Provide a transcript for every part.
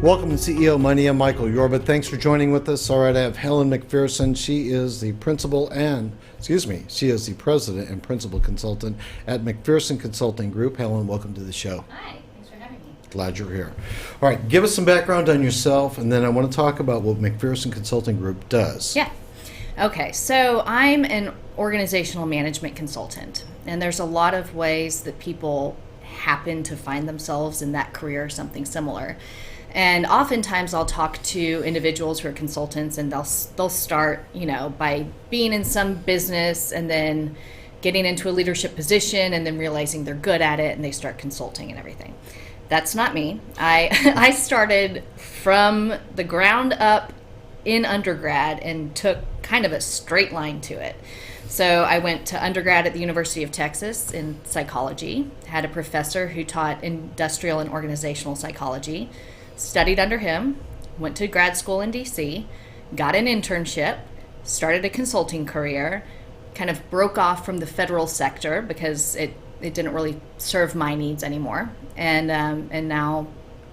Welcome to CEO Money. I'm Michael Yorba. Thanks for joining with us. All right, I have Helen McPherson. She is the she is the president and principal consultant at McPherson Consulting Group. Helen, welcome to the show. Hi, thanks for having me. Glad you're here. All right, give us some background on yourself, and then I want to talk about what McPherson Consulting Group does. Yeah. Okay, so I'm an organizational management consultant, and there's a lot of ways that people happen to find themselves in that career or something similar. And oftentimes I'll talk to individuals who are consultants, and they'll start, by being in some business and then getting into a leadership position and then realizing they're good at it and they start consulting and everything. That's not me. I started from the ground up in undergrad and took kind of a straight line to it. So I went to undergrad at the University of Texas in psychology, had a professor who taught industrial and organizational psychology, studied under him, went to grad school in DC, got an internship, started a consulting career, kind of broke off from the federal sector because it didn't really serve my needs anymore. And now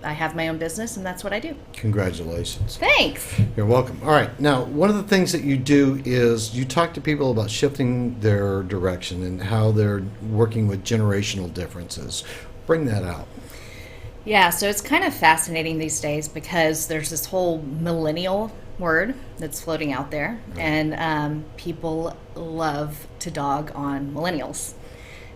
I have my own business, and that's what I do. Congratulations. Thanks. You're welcome. All right. Now, one of the things that you do is you talk to people about shifting their direction and how they're working with generational differences. Bring that out. Yeah, so it's kind of fascinating these days because there's this whole millennial word that's floating out there, and people love to dog on millennials.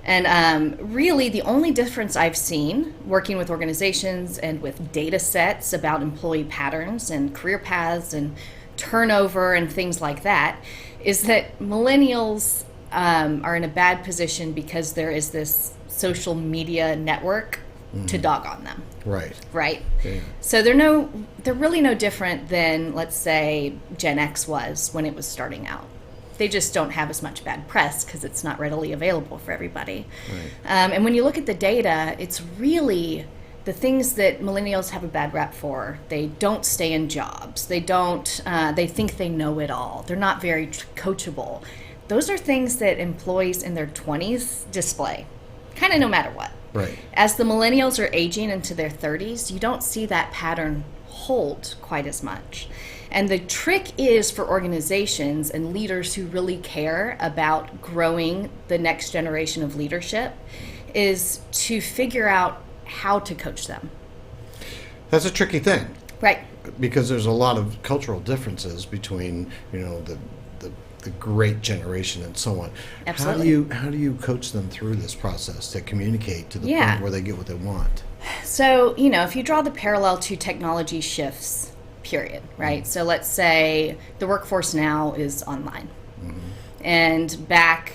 And really the only difference I've seen working with organizations and with data sets about employee patterns and career paths and turnover and things like that is that millennials are in a bad position because there is this social media network to dog on them. Right. Yeah. So they're really no different than, let's say, Gen X was when it was starting out. They just don't have as much bad press because it's not readily available for everybody. Right. And when you look at the data, it's really the things that millennials have a bad rap for. They don't stay in jobs. They think they know it all. They're not very coachable. Those are things that employees in their 20s display, kind of no matter what. Right. As the millennials are aging into their 30s, you don't see that pattern hold quite as much. And the trick is for organizations and leaders who really care about growing the next generation of leadership is to figure out how to coach them. That's a tricky thing. Right. Because there's a lot of cultural differences between, the great generation and so on. Absolutely. How do you coach them through this process to communicate to the point where they get what they want? So, if you draw the parallel to technology shifts, period, right? So let's say the workforce now is online. Mm-hmm. And back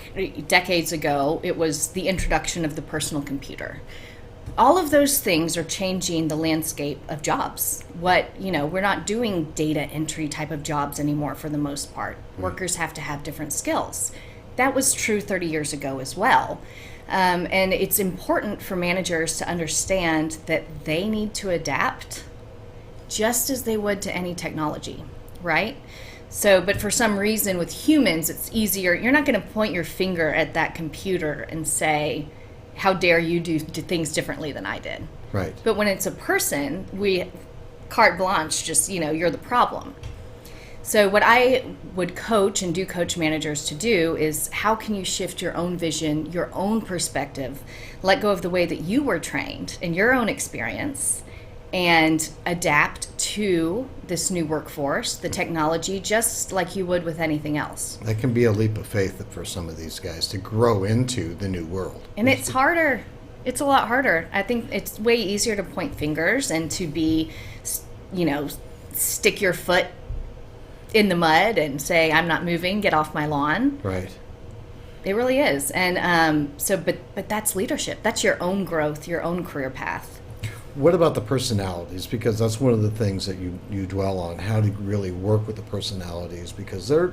decades ago, it was the introduction of the personal computer. All of those things are changing the landscape of jobs. We're not doing data entry type of jobs anymore for the most part. Right. Workers have to have different skills. That was true 30 years ago as well. And it's important for managers to understand that they need to adapt just as they would to any technology, right? So, but for some reason with humans, it's easier. You're not going to point your finger at that computer and say, how dare you do things differently than I did? Right. But when it's a person, we carte blanche, just, you're the problem. So what I would coach and do coach managers to do is how can you shift your own vision, your own perspective, let go of the way that you were trained in your own experience and adapt to this new workforce, the technology, just like you would with anything else. That can be a leap of faith for some of these guys to grow into the new world. And it's harder. It's a lot harder. I think it's way easier to point fingers and to be, stick your foot in the mud and say, I'm not moving, get off my lawn. Right. It really is. And but that's leadership. That's your own growth, your own career path. what about the personalities? Because that's one of the things that you dwell on, how to really work with the personalities, because they're,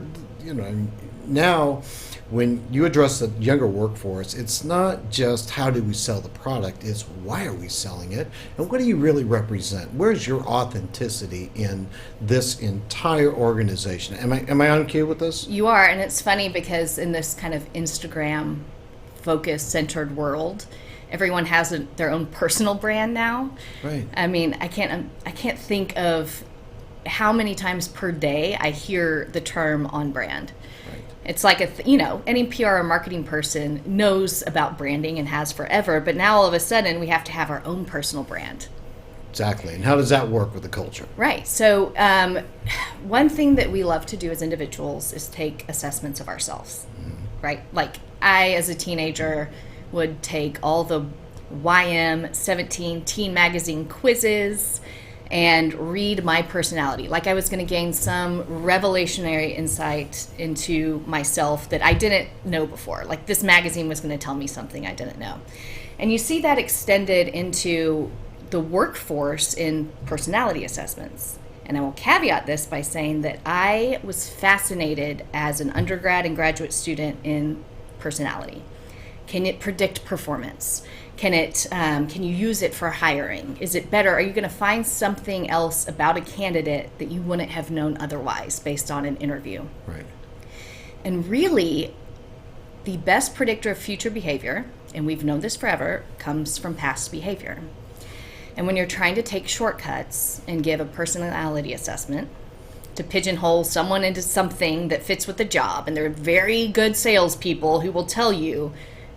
now when you address the younger workforce, it's not just how do we sell the product, it's why are we selling it, and what do you really represent? Where's your authenticity in this entire organization? Am I on cue with this? You are, and it's funny because in this kind of Instagram focus-centered world, everyone has their own personal brand now. Right. I mean, I can't think of how many times per day I hear the term on brand. Right. It's like any PR or marketing person knows about branding and has forever, but now all of a sudden we have to have our own personal brand. Exactly. And how does that work with the culture? Right. So one thing that we love to do as individuals is take assessments of ourselves. Right. Like I, as a teenager, would take all the YM 17 teen magazine quizzes and read my personality. Like I was going to gain some revelationary insight into myself that I didn't know before. Like this magazine was going to tell me something I didn't know. And you see that extended into the workforce in personality assessments. And I will caveat this by saying that I was fascinated as an undergrad and graduate student in personality. Can it predict performance? Can you use it for hiring? Is it better? Are you going to find something else about a candidate that you wouldn't have known otherwise based on an interview? Right. And really, the best predictor of future behavior, and we've known this forever, comes from past behavior. And when you're trying to take shortcuts and give a personality assessment to pigeonhole someone into something that fits with the job, and they're very good salespeople who will tell you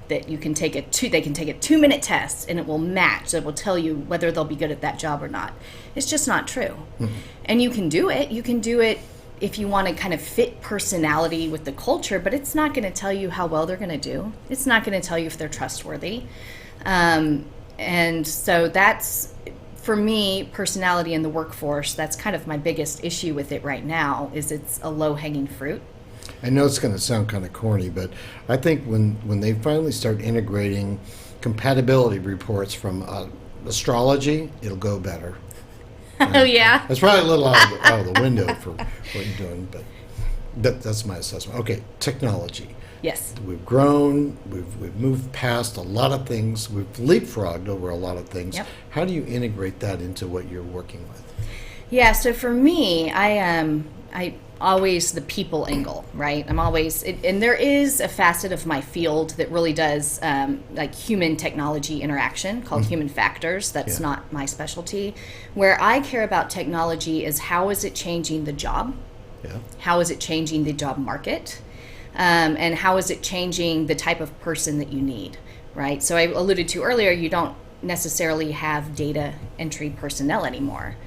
that they can take a 2-minute test and it will match. It will tell you whether they'll be good at that job or not. It's just not true. Mm-hmm. And you can do it. You can do it if you want to kind of fit personality with the culture, but it's not going to tell you how well they're going to do. It's not going to tell you if they're trustworthy. And so that's, for me, personality in the workforce, that's kind of my biggest issue with it right now, is it's a low-hanging fruit. I know it's going to sound kind of corny, but I think when they finally start integrating compatibility reports from astrology, it'll go better. Oh, yeah? That's probably a little out of the window for what you're doing, but that's my assessment. Okay, technology. Yes. We've grown, we've moved past a lot of things, we've leapfrogged over a lot of things. Yep. How do you integrate that into what you're working with? Yeah, so for me, I always the people angle, right? I'm always, and there is a facet of my field that really does like human technology interaction called human factors. That's not my specialty. Where I care about technology is how is it changing the job? Yeah. How is it changing the job market? And how is it changing the type of person that you need, right? So I alluded to earlier, you don't necessarily have data entry personnel anymore.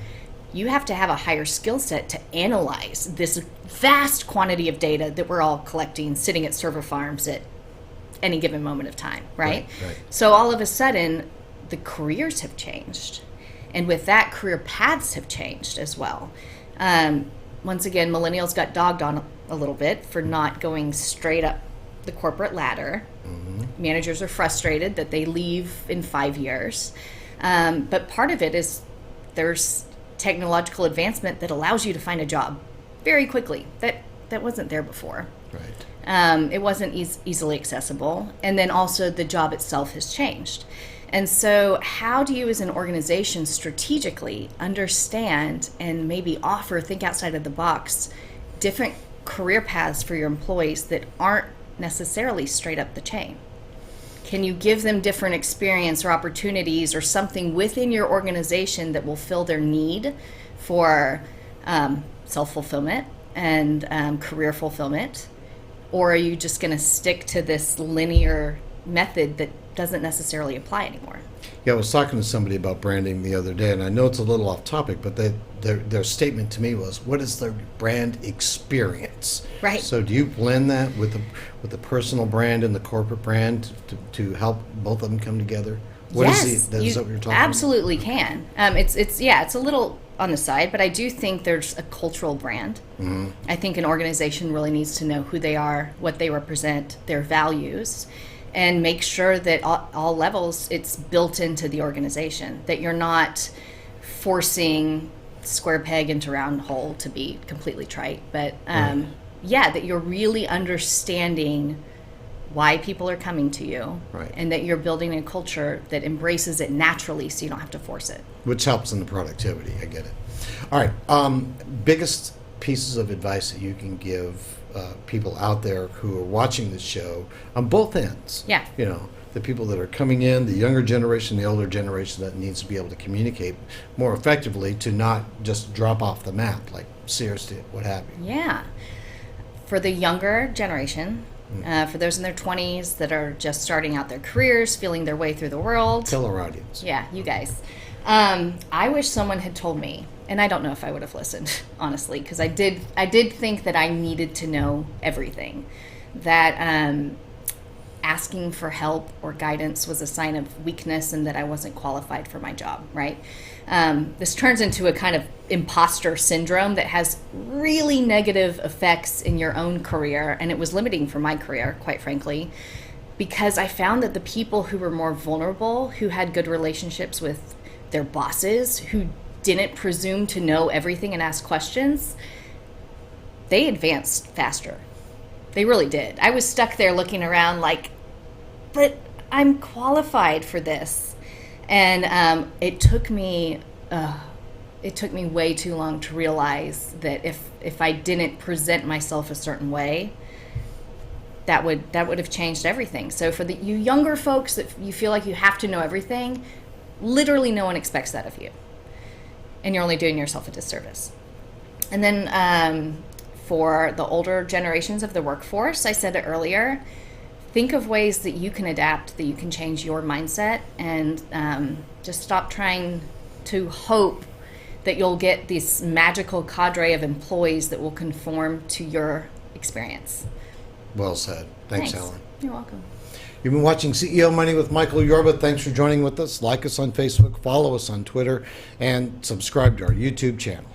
You have to have a higher skill set to analyze this vast quantity of data that we're all collecting, sitting at server farms at any given moment of time, right? Right. So all of a sudden, the careers have changed. And with that, career paths have changed as well. Once again, millennials got dogged on a little bit for not going straight up the corporate ladder. Mm-hmm. Managers are frustrated that they leave in 5 years. But part of it is there's technological advancement that allows you to find a job very quickly. That wasn't there before. Right. It wasn't easily accessible. And then also the job itself has changed. And so how do you as an organization strategically understand and maybe offer, think outside of the box, different career paths for your employees that aren't necessarily straight up the chain? Can you give them different experience or opportunities or something within your organization that will fill their need for self-fulfillment and career fulfillment? Or are you just going to stick to this linear method that doesn't necessarily apply anymore? Yeah, I was talking to somebody about branding the other day, and I know it's a little off topic, but their statement to me was, what is the brand experience? Right. So do you blend that with the personal brand and the corporate brand to help both of them come together? Yes, is that what you're talking about? absolutely can. It's a little on the side, but I do think there's a cultural brand. Mm-hmm. I think an organization really needs to know who they are, what they represent, their values. and make sure that all levels it's built into the organization, that you're not forcing square peg into round hole, to be completely trite, but that you're really understanding why people are coming to you, and that you're building a culture that embraces it naturally so you don't have to force it. Which helps in the productivity, I get it. All right, biggest pieces of advice that you can give people out there who are watching this show on both ends. Yeah. You know, the people that are coming in, the younger generation, the older generation that needs to be able to communicate more effectively to not just drop off the map, like Sears did, what have you. Yeah. For the younger generation, for those in their 20s that are just starting out their careers, feeling their way through the world. Tell our audience. Yeah, you guys. I wish someone had told me, and I don't know if I would have listened, honestly, because I did think that I needed to know everything, that asking for help or guidance was a sign of weakness and that I wasn't qualified for my job, right? This turns into a kind of imposter syndrome that has really negative effects in your own career, and it was limiting for my career, quite frankly, because I found that the people who were more vulnerable, who had good relationships with their bosses, who didn't presume to know everything and ask questions, they advanced faster. They really did. I was stuck there looking around like, but I'm qualified for this. And it took me way too long to realize that if I didn't present myself a certain way, that would have changed everything. So for you younger folks that you feel like you have to know everything, literally no one expects that of you. And you're only doing yourself a disservice. And then for the older generations of the workforce, I said it earlier, think of ways that you can adapt, that you can change your mindset, and just stop trying to hope that you'll get this magical cadre of employees that will conform to your experience. Well said. Thanks, Helen. You're welcome. You've been watching CEO Money with Michael Yorba. Thanks for joining with us. Like us on Facebook, follow us on Twitter, and subscribe to our YouTube channel.